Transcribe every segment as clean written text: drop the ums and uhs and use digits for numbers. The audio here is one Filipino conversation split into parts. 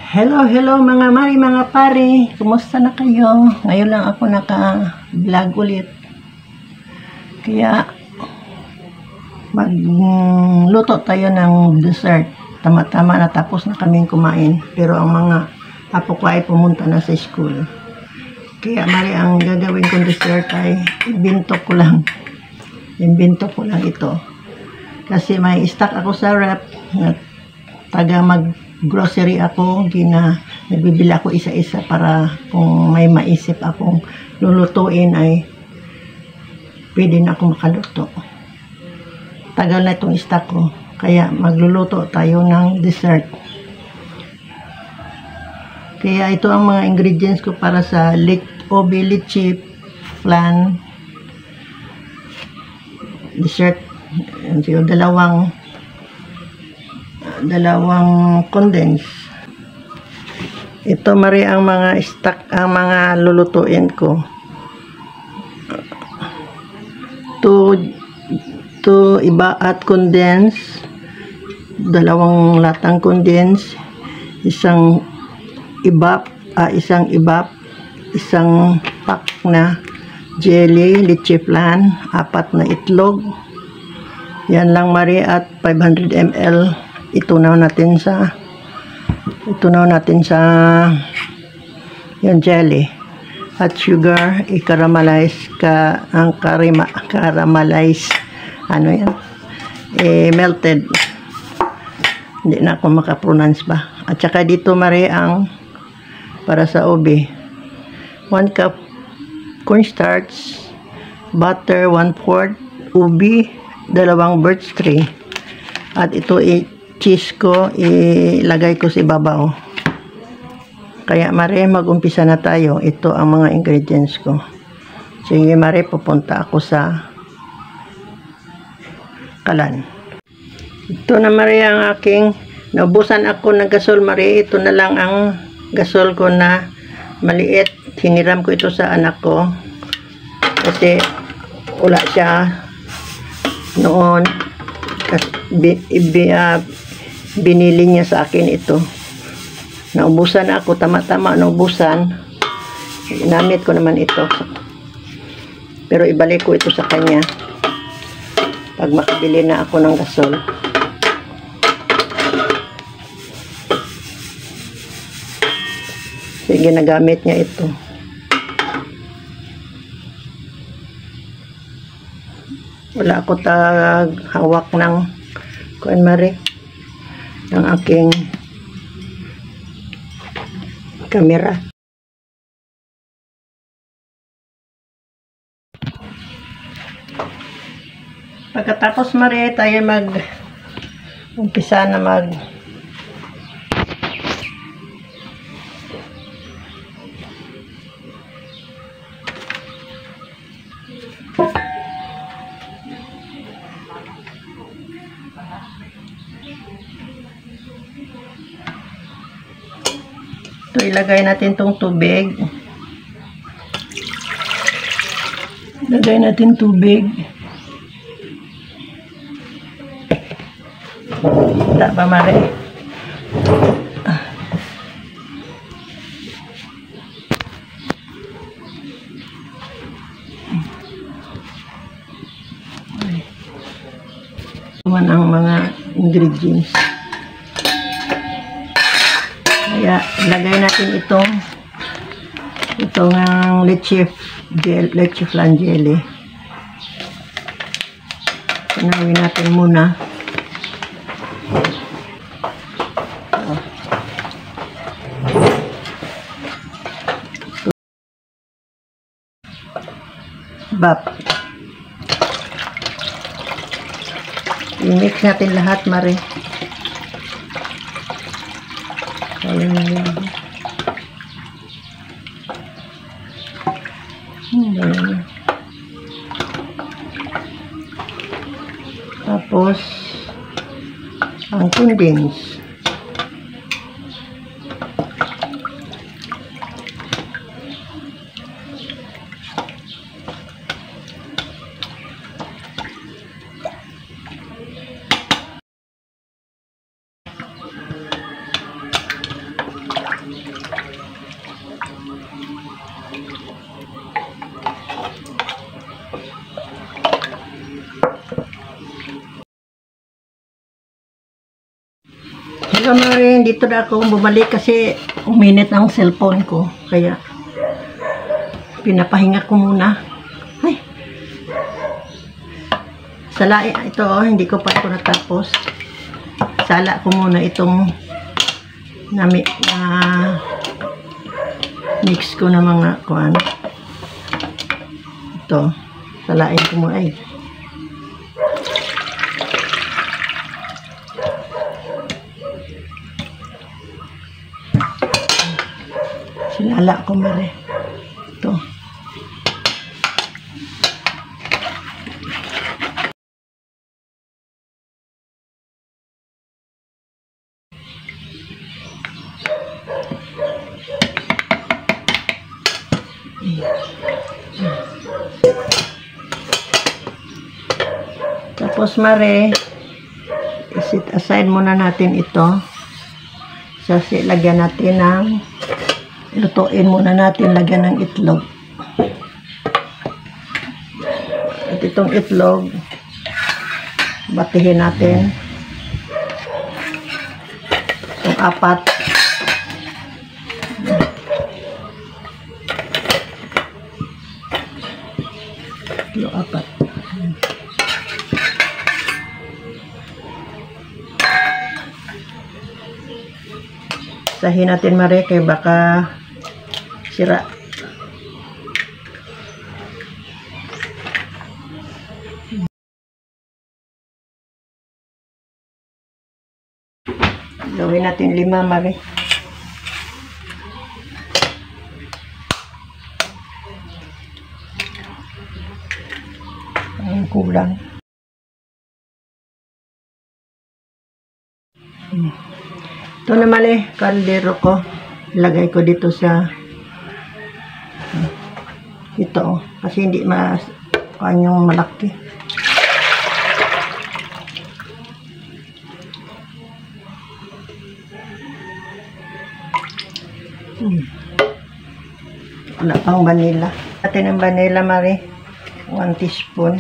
Hello, hello mga mari, mga pari. Kumusta na kayo? Ngayon lang ako naka-vlog ulit. Kaya magluto tayo ng dessert. Tama-tama natapos na kaming kumain. Pero ang mga apo ko ay pumunta na sa school. Kaya mari, ang gagawin kong dessert ay ibinto ko lang. Ibinto ko lang ito. Kasi may stock ako sa rep na taga grocery ako, nagbibili ako isa-isa para kung may maisip akong lulutuin ay pwede na ako makaluto. Tagal na itong stock ko, kaya magluluto tayo ng dessert. Kaya ito ang mga ingredients ko para sa ube leche flan dessert. So, dalawang condense. Ito mari ang mga stock, ang mga lulutuin ko. 2 iba at condense, dalawang latang condense, isang ibap, isang pack na jelly leche flan, 4 na itlog. Yan lang mari, at 500 ml. Itunaw natin sa yung jelly at sugar, i-caramelize caramelize melted. Hindi na ako makapronounce ba. At saka dito mari ang para sa ube, 1 cup cornstarch, butter 1/4, ube 2 birch tree, at ito cheese ko ilagay ko sa ibabaw. Kaya mari, mag-umpisa na tayo. Ito ang mga ingredients ko. Sige mari, pupunta ako sa kalan. Ito na mari ang aking naubusan ako ng gasol mari. Ito na lang ang gasol ko na maliit. Hiniram ko ito sa anak ko kasi wala siya noon. Binili niya sa akin ito. Naubusan ako, tama-tama naubusan. Ginamit ko naman ito. Pero ibalik ko ito sa kanya pag makabili na ako ng gasol. Sige, nagamit niya ito. Wala ako hawak ng kuan mari, ng aking camera. Pagkatapos mari, tayo umpisa na ilagay natin tong tubig. Ilagay natin tubig. Wala ba mari? Tuman ang mga ingredients. Kaya ilagay natin itong leche flan jelly. Tunawin natin muna. Bap. I-mix natin lahat mari. Tapos ang condense. So, Mare, dito na ako bumalik kasi uminit ang cellphone ko. Kaya, pinapahinga ko muna. Ay! Salain, ito hindi ko pa ito natapos. Sala ko muna itong na mix ko na mga kuan. Ito, salain ko muna. Ay! Sinala ko, Mare. Ito. Tapos, Mare, isit aside muna natin ito. Sasi, lagyan natin ng lutuin muna natin, lagyan ng itlog. At itong itlog, batihin natin. Itong 4. Itong 4. Sahin natin, Mare, kaya baka sira. Gawin natin 5, Mare. Ang kulang. Ito naman kaldero ko. Ilagay ko dito sa ito. Kasi hindi kanyang malaki. Wala pang vanilla. Atin ang vanilla, Mare. 1 teaspoon.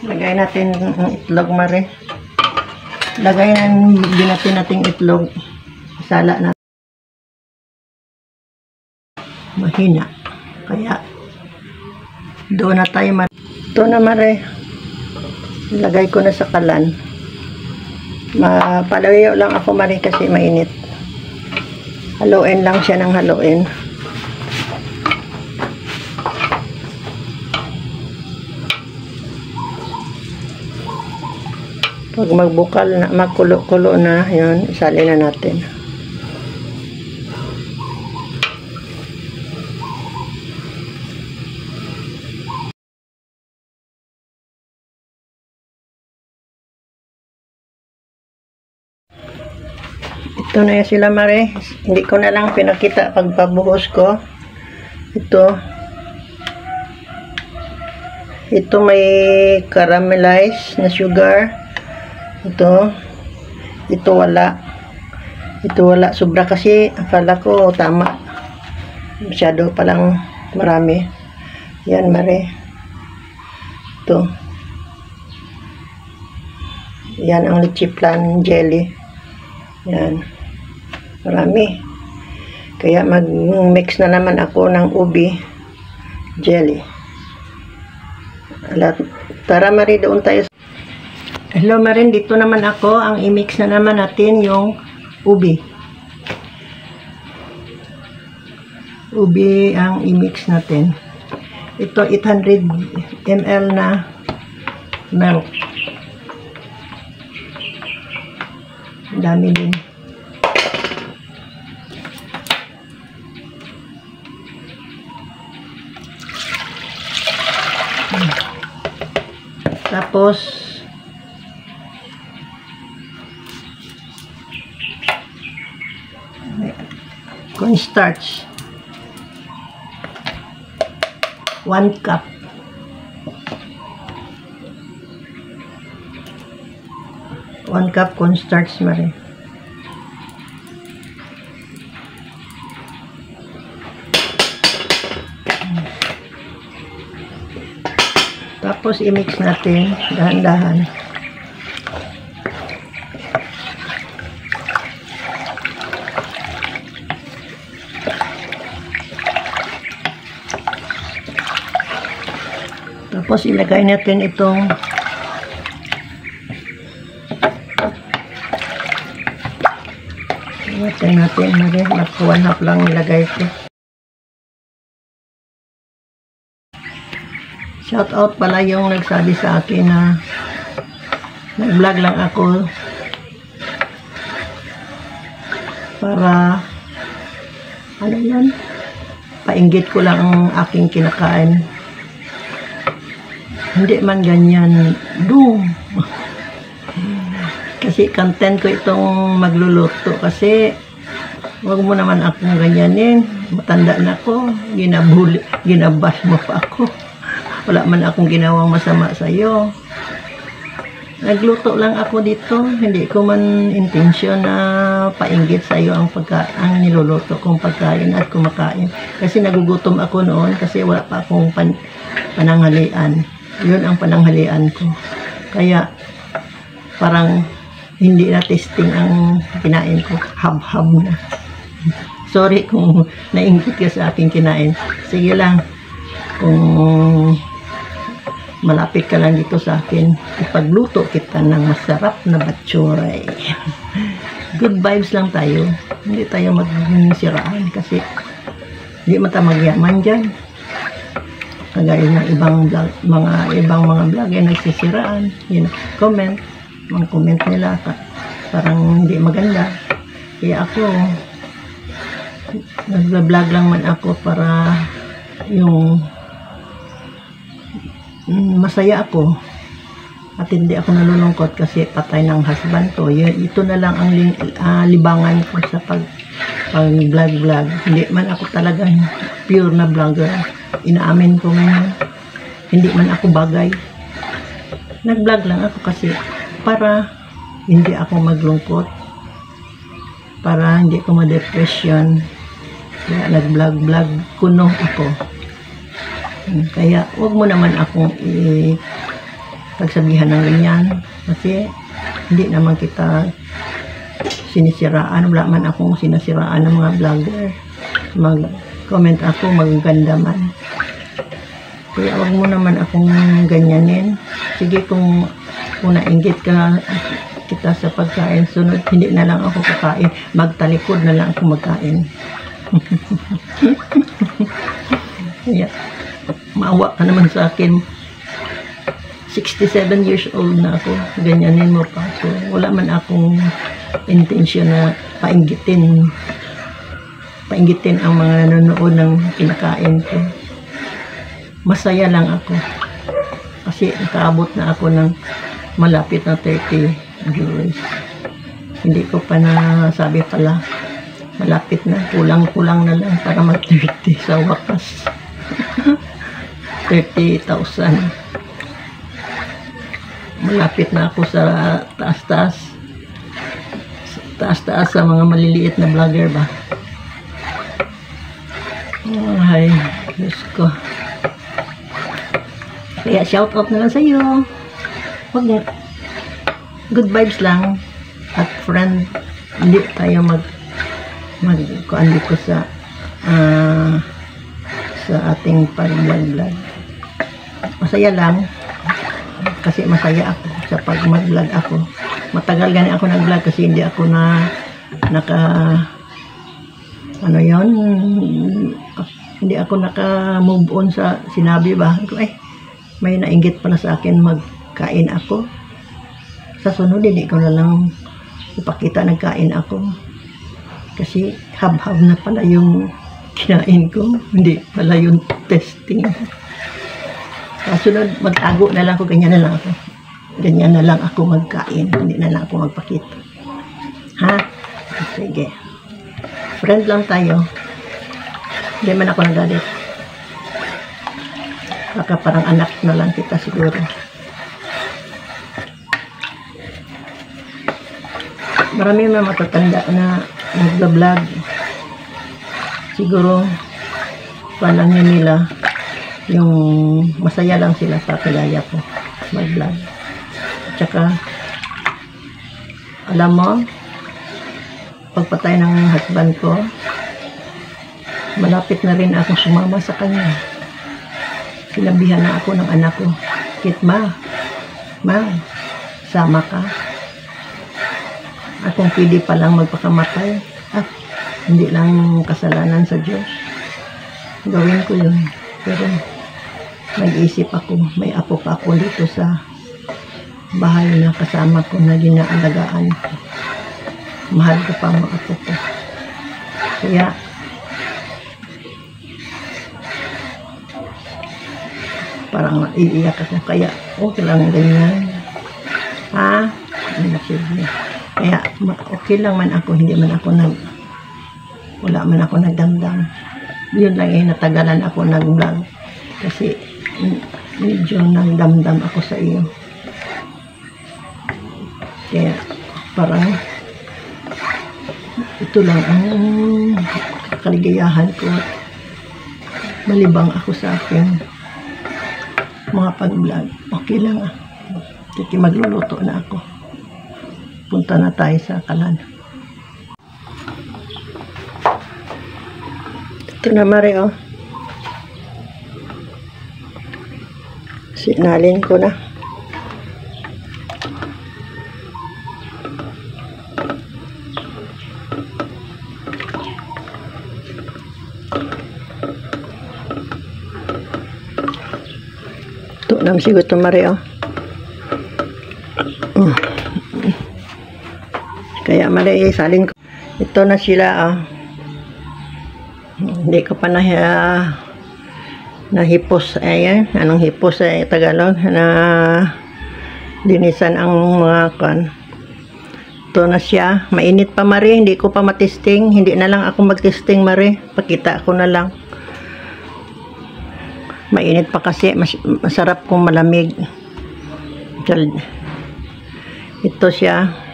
Lagay natin ang itlog, Mare. Lagay natin itlog. Sala na. Mahina. Kaya, doon na tayo, Mare. Ito na, Mare. Lagay ko na sa kalan. Palawiyo lang ako, Mare, kasi mainit. Haluin lang siya ng haluin. Pag magbukal na, magkulo-kulo na, yun, isali na natin. Ito na sila, Mare. Hindi ko na lang pinakita pagpabuhos ko. Ito may caramelized na sugar. Ito wala. Sobra kasi akala ko tama. Masyado palang marami. Yan, Mare. Yan ang lychee plan jelly. Yan. Marami. Kaya mag-mix na naman ako ng ubi jelly. Tara, Mare, doon tayo. Hello, Mare, dito naman ako. Ang i-mix na naman natin yung ubi. Ubi ang i-mix natin. Ito 800 ml na milk. Dami din. Tapos cornstarch. 1 cup. One cup cornstarch, Mare. Tapos i-mix natin dahan-dahan. Tapos ilagay natin itong natin Mare, mag-1 half lang ilagay ko. Shout out pala yung nagsabi sa akin na nag-vlog lang ako para ano yan, painggit ko lang ang aking kinakain. Hindi man ganyan, kasi content ko itong magluluto, kasi wag mo naman akong ganyanin, matanda na ako, ginabas mo pa ako, wala man akong ginawang masama sa iyo. Nagluto lang ako dito, hindi ko man intensyon na painggit sa iyo ang niluluto kong pagkain at kumakain, kasi nagugutom ako noon kasi wala pa akong pananghalian. Yun ang pananghalian ko, kaya parang hindi na testing ang kinain ko, hab-hab na. Sorry kung nainggit ka sa aking kinain. Sige lang, kung malapit ka lang dito sa akin, ipagluto kita ng masarap na batchoray. Good vibes lang tayo, hindi tayo magsiraan kasi hindi man tayo magyaman dyan. Kagaya ng ibang mga vlog ay nagsisiraan, comment, mga comment nila parang hindi maganda. Kaya ako nag-vlog lang man ako para yung masaya ako at hindi ako nalulungkot kasi patay ng husband ko. Ito na lang ang libangan ko sa pag-vlog. Hindi man ako talaga pure na vlogger, inaamin ko ngayon. Hindi man ako bagay, nag-vlog lang ako kasi para hindi ako maglungkot, para hindi ako ma-depression. Kaya nag-vlog kuno ako. Kaya wag mo naman akong pagsabihan ng ganyan, kasi hindi naman kita sinisiraan. Wala man akong sinasiraan ng mga vlogger. Mag-comment ako, magaganda man. Kaya wag mo naman akong ganyanin. Sige, kung nainggit kita sa pagkain, sunod hindi na lang ako kakain, magtalikod na lang ako magkain. Kaya maawa ka naman sa akin, 67 years old na ako, ganyanin mo pa ako. Wala man akong intensyon na painggitin ang mga nanonood ng kinakain ko. Masaya lang ako kasi nakaabot na ako ng malapit na 30 viewers. Hindi ko pa nasabi pala, malapit na, kulang na lang para mag-30 sa wakas. 30,000. Malapit na ako sa taas sa mga maliliit na vlogger ba. Ay, Diyos ko. Kaya shout out na lang sa iyo. Wag na, good vibes lang at friend, hindi tayo kuan dito sa ating pag-vlog. Masaya lang kasi masaya ako sa pag mag-vlog ako. Matagal gani ako nag-vlog kasi hindi ako hindi ako naka-move on sa sinabi ba. May nainggit pala sa akin, magkain ako. Sa sunod, hindi ko na lang ipakita nagkain ako. Kasi hab-hab na pala yung kinain ko, hindi pala yung testing. Sa sunod, magtago na lang ako, ganyan na lang ako. Ganyan na lang ako magkain, hindi na lang ako magpakita. Ha? Sige. Friend lang tayo. Hindi man ako nagalit. Baka parang anak na lang kita siguro. Marami na matatanda na nagla-vlog. Siguro, palang yun nila, yung masaya lang sila sa kagaya ko mag-vlog. Tsaka, alam mo, pagpatay ng husband ko, malapit na rin akong sumama sa kanya. Sinabihan na ako ng anak ko, Kit, ma, sama ka. Akong pwede palang magpakamatay at hindi lang kasalanan sa Diyos. Gawin ko yun. Pero nag-isip ako, may apo pa ako dito sa bahay na kasama ko na ginaalagaan ko. Mahal ko pa mga apo ko. Kaya parang iiyak ako. Kaya okay lang ganyan. Ha? Sige. Kaya okay lang man ako, hindi man ako wala man ako nagdamdam. Yun lang natagalan ako nag-vlog. Kasi medyo nagdamdam ako sa iyo. Kaya parang ito lang ang kaligayahan ko. Malibang ako sa akin mga pag-vlog. Okay lang ah. Kasi magluluto na ako. Punta na tayo sa kalan. Ito na mare oh. Sinalin ko na. Ito na sigo ito mare oh. Kaya mali salin ko. Ito na sila ah. Hindi ko pa nahipos. Ayan. Anong hipos ay Tagalog? Na linisan ang mga kan. Ito na siya. Mainit pa mari. Hindi ko pa matesting. Hindi na lang ako magtesting mari. Pakita ko na lang. Mainit pa kasi. Masarap kung malamig. Ito siya.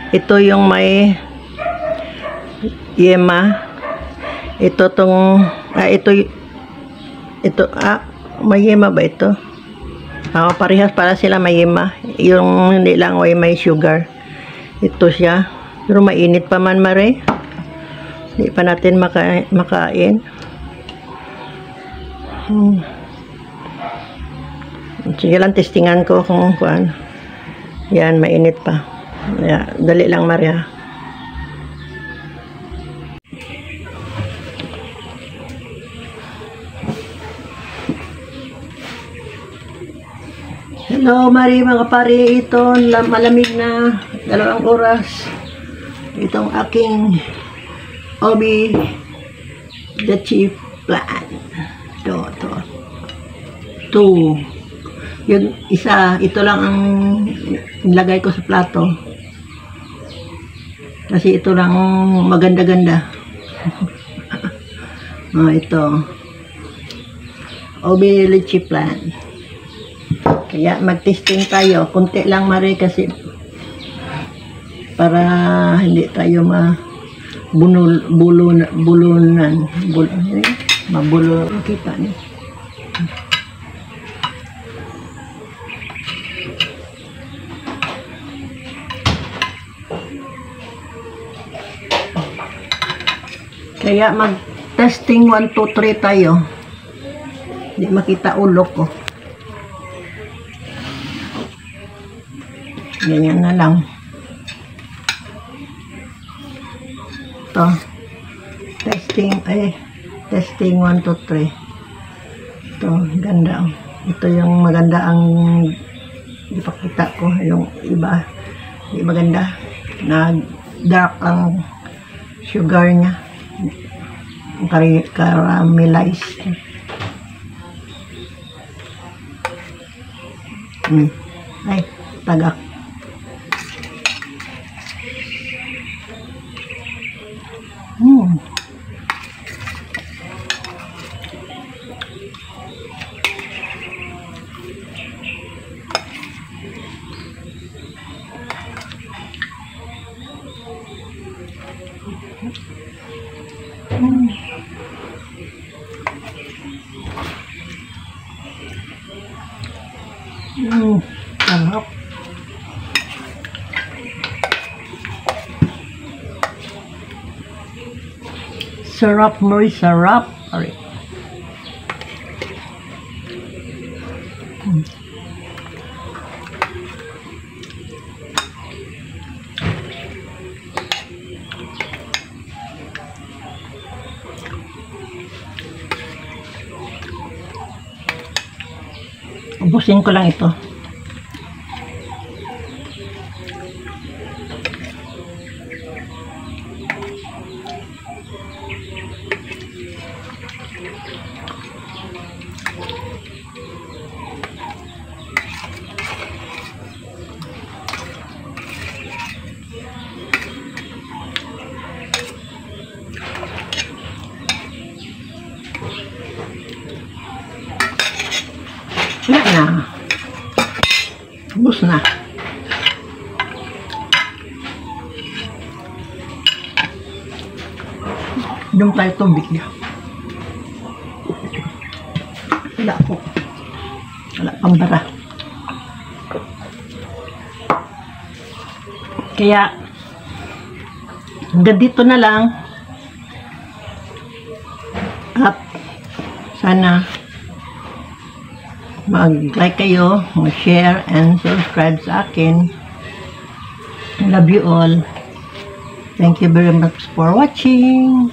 Ito yung may yema. Ito tong may yema ba ito? Parehas para sila may yema. Yung hindi lang may sugar. Ito siya. Pero mainit pa man mare. Hindi pa natin makain. Sige lang testingan ko kung kuan. Yan, mainit pa. Yeah, dali lang Maria. Hello Mari mga pare, ito malamig na 2 oras. Itong aking Obi the Chief Plan. Ito. Yung isa, ito lang ang nilagay ko sa plato. Kasi ito lang maganda-ganda. Ito. Obi Lychee Plant. Kaya mag-testing tayo. Kunti lang mari kasi para hindi tayo mabulunan. Mabulo. Kita niyo. Kaya mag-testing 1, 2, 3 tayo. Hindi makita ulo ko. Ganyan na lang. Ito. Testing 1, 2, 3. Ito, ganda. Ito yung maganda ang ipakita ko. Yung iba, hindi maganda. Na dark ang sugar niya. Caramelized. Ay, tagak. Sarap. Sarap, Marie, sarap. Sorry. Ubusin ko lang ito. Wala na. Ubus na. Inom tayo tubig niya. Wala po. Wala pang bara. Kaya, hanggang dito na lang. At, sana, mag-like kayo, mag-share, and subscribe sa akin. I love you all. Thank you very much for watching.